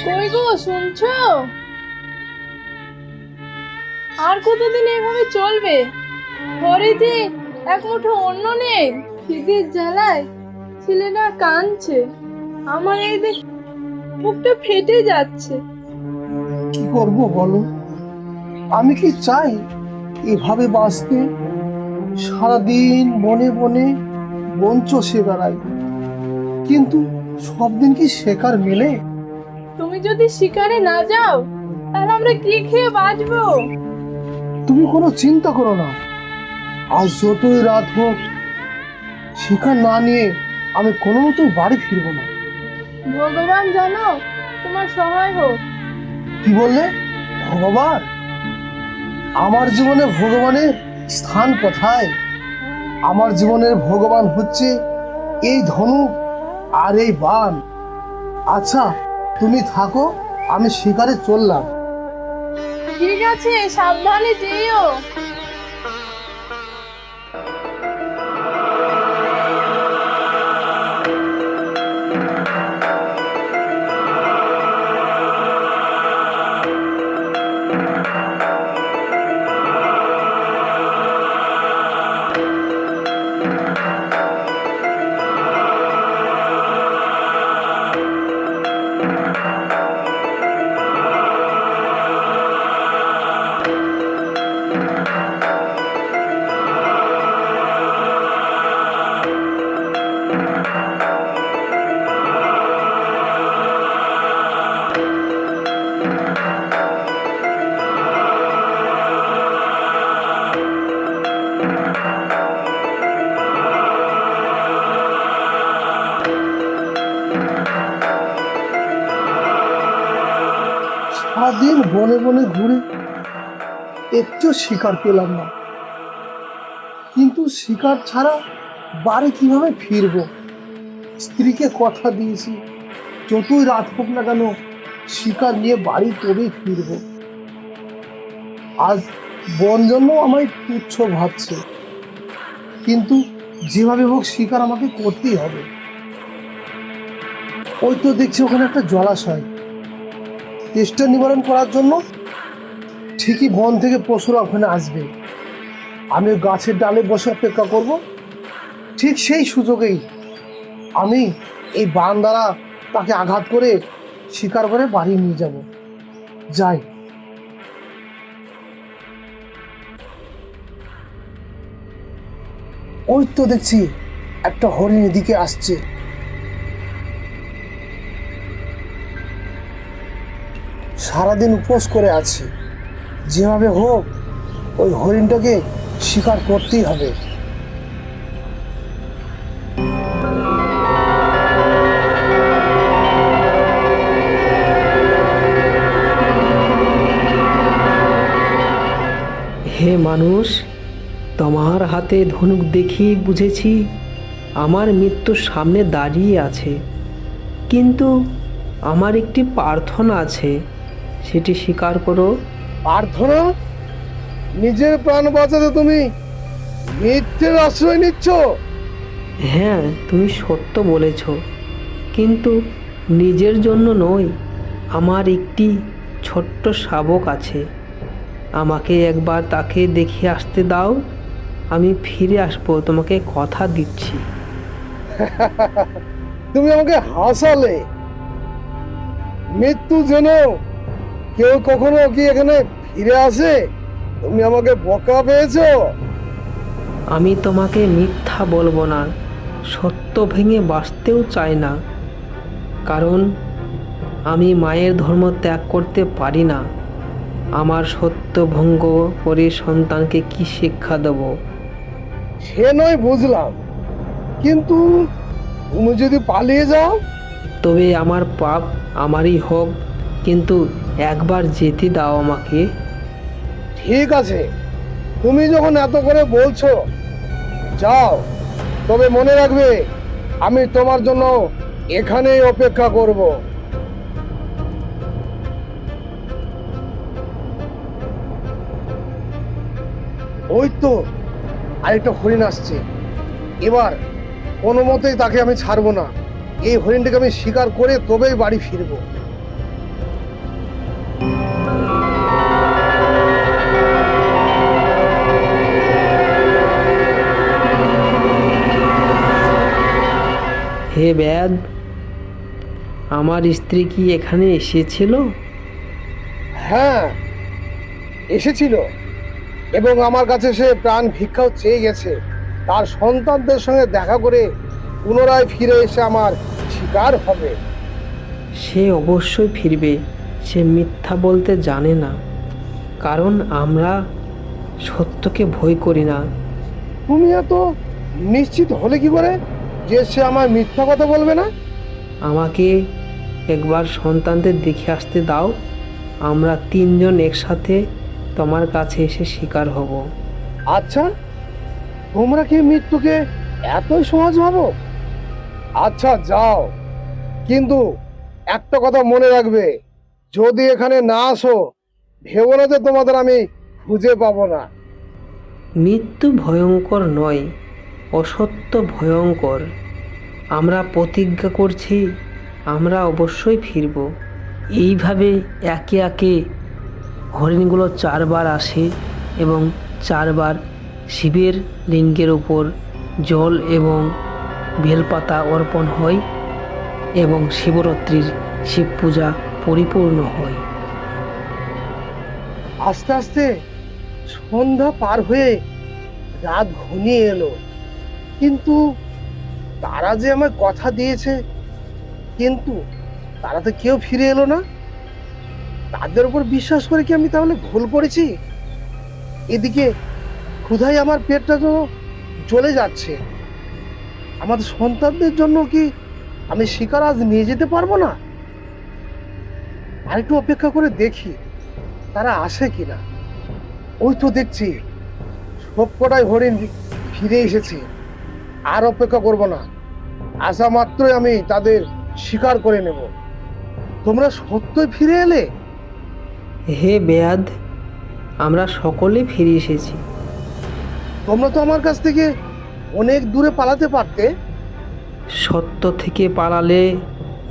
কই গো, শুনছো? আর কতদিন এইভাবে চলবে? ঘরে যে এক মুঠো অন্ন নেই, খিদের জ্বালায় ছেলেটা কাঁদছে। আমার এই দেখ বুকটা ফেটে যাচ্ছে। কি করব বলো? আমি কি চাই এভাবে বাঁচতে? সারাদিন বনে বনে বন চষে বেড়াই, কিন্তু সব দিন কি শিকার মেলে? তুমি যদি শিকারে না যাও, তাহলে আমরা কি খেয়ে বাঁচবো? তুমি কোনো চিন্তা করো না, আজ যতই রাত হোক শিকার না নিয়ে আমি কোনো মতোই বাড়ি ফিরবো না। ভগবান জানো তোমার সহায় হোক। কি বললে? ভগবান? আমার জীবনে ভগবানের স্থান কোথায়? আমার জীবনের ভগবান হচ্ছে এই ধনুক আর এই বাণ। আচ্ছা, তুমি থাকো, আমি শিকারে চললাম। ঠিক আছে, সাবধানে যেও। সারাদিন বনে বনে ঘুরে একটু শিকার পেলাম না, কিন্তু শিকার ছাড়া বাড়ি কিভাবে ফিরবো? স্ত্রীকে কথা দিয়েছি, যতই রাত হোক না কেন শিকার নিয়ে বাড়ি তবেই ফিরবো। আজ বন জন্য আমায় তুচ্ছ ভাবছে, কিন্তু যেভাবে হোক শিকার আমাকে করতেই হবে। ওই তো দেখছি ওখানে একটা জলাশয়, তেষ্টা নিবারণ করার জন্য ঠিকই বন থেকে পশুরা ওখানে আসবে। আমি গাছের ডালে বসে অপেক্ষা করব, ঠিক সেই সুযোগেই আমি এই বান দ্বারা তাকে আঘাত করে শিকার করে বাড়ি নিয়ে যাব। যাই। ওই তো দেখছি একটা হরিণ এদিকে আসছে। সারাদিন উপোস করে আছে, যেভাবে হোক ওই হরিণটাকে শিকার করতেই হবে। হে মানুষ, তোমার হাতে ধনুক দেখি বুঝেছি আমার মৃত্যুর সামনে দাঁড়িয়ে আছে, কিন্তু আমার একটি প্রার্থনা আছে, সেটি স্বীকার করো। প্রার্থনা? নিজের প্রাণ বাঁচাতে তুমি মিথ্যের আশ্রয় নিচ্ছ? হ্যাঁ, তুমি সত্য বলেছ, কিন্তু নিজের জন্য নয়। আমার একটি ছোট্ট শাবক আছে, আমাকে একবার তাকে দেখে আসতে দাও, আমি ফিরে আসবো, তোমাকে কথা দিচ্ছি। তুমি আমাকে হাসালে। মৃত্যু যেন কেউ কখনো কি এখানে ফিরে আসে? তুমি আমাকে বোকা পেয়েছো? আমি তোমাকে মিথ্যা বলবো না, সত্য ভেঙে বাঁচতেও চাই না, কারণ আমি মায়ের ধর্ম ত্যাগ করতে পারি না। আমার সত্য ভঙ্গ করে সন্তানকে কি শিক্ষা দেব? সে নয় বুঝলাম, কিন্তু তুমি যদি পালিয়ে যাও? তবে আমার পাপ আমারই হোক, কিন্তু একবার যেতে দাও আমাকে। ঠিক আছে, তুমি যখন এত করে বলছো, যাও। তবে মনে রাখবে, আমি তোমার জন্য এখানেই অপেক্ষা করব। ওই তো আরেকটা হরিণ আসছে। এবার কোনো মতেই তাকে আমি ছাড়বো না। এই হরিণটাকে আমি শিকার করে তবেই বাড়ি ফিরবো। হে ব্যাদ, আমার স্ত্রী কি এখানে এসেছিল? হ্যাঁ, এসেছিল এবং আমার কাছে সে প্রাণ ভিক্ষাও চেয়ে গেছে তার সন্তানদের সঙ্গে দেখা করে পুনরায় ফিরে এসে আমার শিকার হবে। সে অবশ্যই ফিরবে। সে মিথ্যা বলতে জানে না, কারণ আমরা সত্যকে ভয় করি না। তুমি এত নিশ্চিত হলে কি করে যে সে আমার মিথ্যা কথা বলবে না? আমাকে একবার সন্তানদের দেখে আসতে দাও। আমরা তিনজন একসাথে তোমার কাছে এসে শিকার হব। আচ্ছা, তোমরা কি মৃত্যুকে এতই সহজ ভাবো? আচ্ছা যাও, কিন্তু একটা কথা মনে রাখবে, যদি এখানে না আসো ভেবো না যে তোমাদের আমি খুঁজে পাবো না। মৃত্যু ভয়ঙ্কর নয়, অসত্য ভয়ঙ্কর। আমরা প্রতিজ্ঞা করছি, আমরা অবশ্যই ফিরব। এইভাবে একে একে হরিণগুলো 4বার আসে এবং 4বার শিবের লিঙ্গের উপর জল এবং বেলপাতা অর্পণ হয় এবং শিবরাত্রির শিব পূজা পরিপূর্ণ হয়। আস্তে আস্তে সন্ধ্যা পার হয়ে রাত ঘনিয়ে এলো, কিন্তু তারা যে আমায় কথা দিয়েছে, কিন্তু তারা তো কেউ ফিরে এলো না। তাদের উপর বিশ্বাস করে কি আমি তাহলে ভুল করেছি? এদিকে ক্ষুধায় আমার পেটটা তো জ্বলে যাচ্ছে। আমাদের সন্তানদের জন্য কি আমি শিকার আজ নিয়ে যেতে পারবো না? আরেকটু অপেক্ষা করে দেখি তারা আসে কিনা। ওই তো দেখছি সবকটাই হরিণ ফিরে এসেছে। আর অপেক্ষা করব না, আসা মাত্রই আমি তাদের শিকার করে নেব। তোমরা সত্যই ফিরে এলে? হে বেয়াদ, আমরা সকলে ফিরে এসেছি। তোমরা তো আমার কাছ থেকে অনেক দূরে পালাতে পারতে। সত্য থেকে পালালে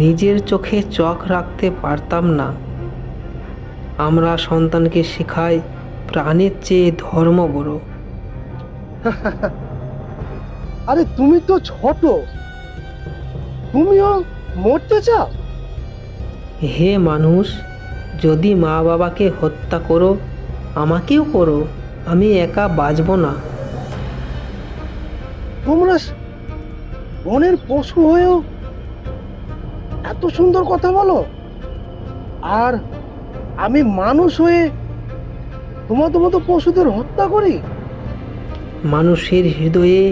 নিজের চোখে চোখ রাখতে পারতাম না। আমরা সন্তানকে শেখাই প্রাণের চেয়ে ধর্ম বড়। আরে তুমি তো ছোট, তুমিও মরতে চাও? হে মানুষ, যদি মা বাবাকে হত্যা করো, আমাকেও করো। আমি একা বাঁচব না। তোমরা বনের পশু হয়েও এত সুন্দর কথা বলো, আর আমি মানুষ হয়ে তোমাদের মতো পশুদের হত্যা করি? মানুষের হৃদয়ে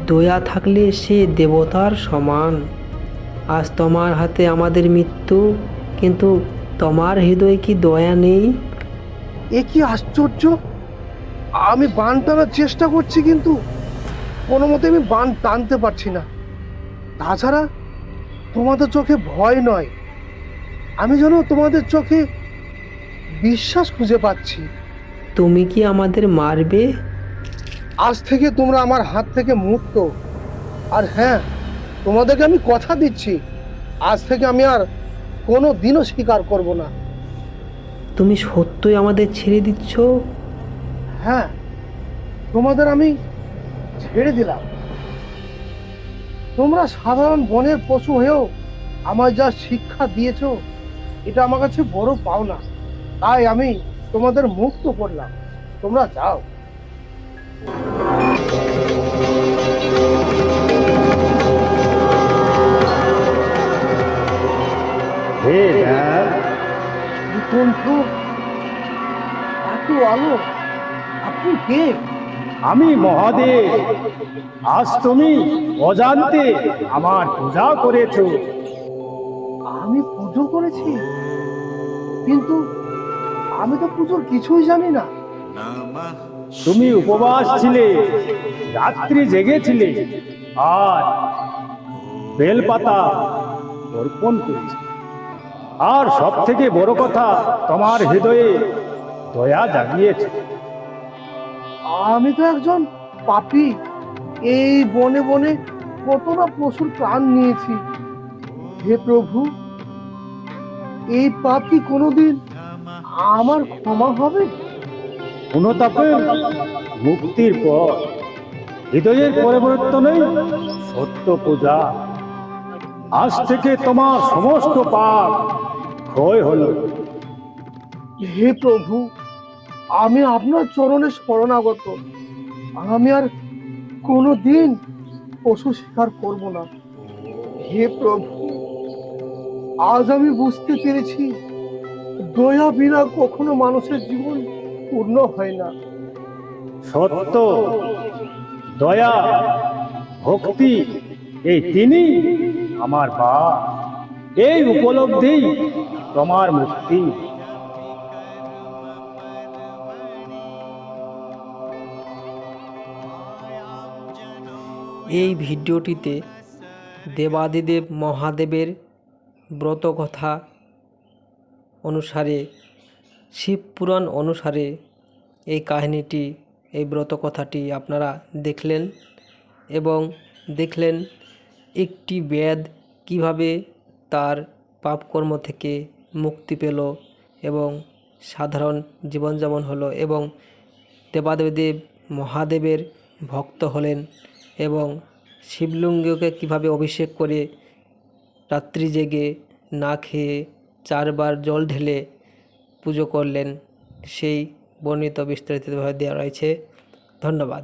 দয়া থাকলে সে দেবতার সমান। আজ তোমার হাতে আমাদের মৃত্যু, কিন্তু তোমার হৃদয়ে কি দয়া নেই? এ কি আশ্চর্য! আমি বান টানার চেষ্টা করছি, কিন্তু কোনো মতে আমি বান টানতে পারছি না। তাছাড়া তোমাদের চোখে ভয় নয়, আমি যেন তোমাদের চোখে বিশ্বাস খুঁজে পাচ্ছি। তুমি কি আমাদের মারবে? আজ থেকে তোমরা আমার হাত থেকে মুক্ত। আর হ্যাঁ, তোমাদেরকে আমি কথা দিচ্ছি, আজ থেকে আমি আর কোনো দিনও স্বীকার করব না। তুমি সত্যই আমাদের ছেড়ে দিচ্ছ? হ্যাঁ, তোমাদের আমি ছেড়ে দিলাম। তোমরা সাধারণ বনের পশু হয়েও আমায় যা শিক্ষা দিয়েছো, এটা আমার কাছে বড় পাওনা। তাই আমি তোমাদের মুক্ত করলাম, তোমরা যাও। হে ব্যাস, এই কণ্ঠ, এত আলো, আপনি কে? আমি মহাদেব। আজ তুমি অজান্তে আমার পূজা করেছো। আমি পুজো করেছি, কিন্তু আমি তো পুজোর কিছুই জানি না। তুমি উপবাস ছিলে, রাত্রি জেগেছিলে, আর বেলপাতা অর্পণ করেছি। আর সব থেকে বড় কথা, তোমার হৃদয়ে দয়া জাগিয়েছে। আমি তো একজন পাপী। এই বনে বনে কত না পশুর প্রাণ নিয়েছি। হে প্রভু, এই পাপ কি কোনোদিন আমার ক্ষমা হবে? অনুতাপে মুক্তির পর হৃদয়ের পরিবর্তনেই সত্য পূজা। আজ থেকে তোমার সমস্ত পাপ ক্ষয় হলো। হে প্রভু, আমি আপনার চরণে শরণাগত। আমি আর কোনোদিন পশু শিকার করব না। হে প্রভু, আজ আমি বুঝতে পেরেছি দয়া বিনা কখনো মানুষের জীবন পূর্ণ হয় না। সত্য, দয়া, ভক্তি, এই তিনি আমার বাপ। এই উপলব্ধি তোমার মুক্তি। এই ভিডিওটিতে দেবাদিদেব মহাদেবের ব্রতকথা অনুসারে, শিবপুরাণ অনুসারে এই কাহিনীটি, এই ব্রতকথাটি আপনারা দেখলেন এবং দেখলেন একটি বেদ কিভাবে তার পাপকর্ম থেকে মুক্তি পেল এবং সাধারণ জীবনযাপন হলো এবং দেবাদেব মহাদেবের ভক্ত হলেন এবং শিবলিঙ্গকে কিভাবে অভিষেক করে রাত্রি জেগে না খেয়ে 4 বার জল ঢেলে পুজো করলেন, সেই বর্ণিত বিস্তারিতভাবে দেওয়া রয়েছে। ধন্যবাদ।